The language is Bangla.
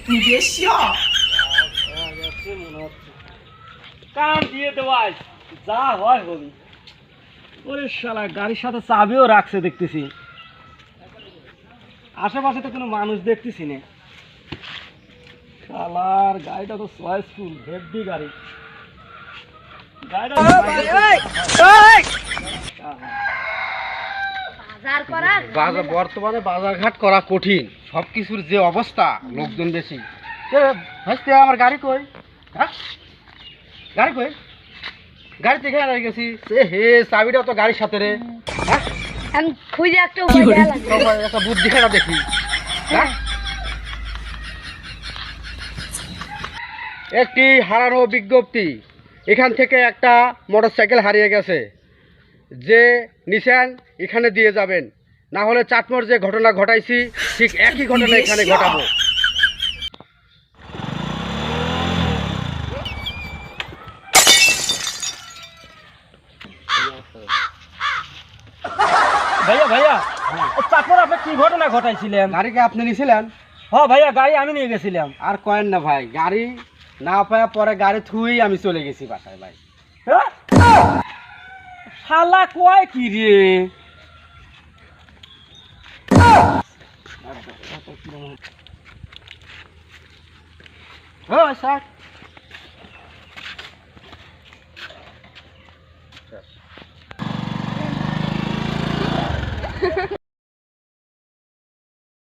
你别笑。কান দিয়ে দেওয়াই যা হয় হবি। ওরে শালা গাড়ির সাথে চাবিও রাখছে দেখতেছি। আশেপাশে তো কোনো মানুষ দেখতেছি না। শালার গাড়িটা তো চয়েসফুল, হেভি গাড়ি। বর্তমানে বাজারঘাট করা কঠিন, সবকিছুর যে অবস্থা, লোকজন বেশি। হাসতে আমার গাড়ি কই? হ্যাঁ, গাড়ি কই? গাড়িতে এখানে রয়ে গেছি। হে, চাবিটা তো গাড়ির সাথে রে। হ্যাঁ, আমি খুঁজে একটা একটা বুদ্ধি খেলা দেখি। হ্যাঁ, একটি হারানো বিজ্ঞপ্তি। এখান থেকে একটা মোটরসাইকেল হারিয়ে গেছে, যে নিছেন এখানে দিয়ে যাবেন, না হলে চাটমোর যে ঘটনা ঘটাইছি ঠিক একই ঘটনা এখানে ঘটাবো। ভাইয়া ভাইয়া, তারপর আপনি কি ঘটনা ঘটাইছিলেন? গাড়িকে আপনি নিয়েছিলেন? হ্যাঁ ভাইয়া, গাড়ি আমি নিয়ে গেছিলাম। আর কয়েন না ভাই, গাড়ি না পাওয়া পরে গাড়ি থুই আমি চলে গেছি বাসায় ভাই। শালা কয় কি রে? ও স্যার,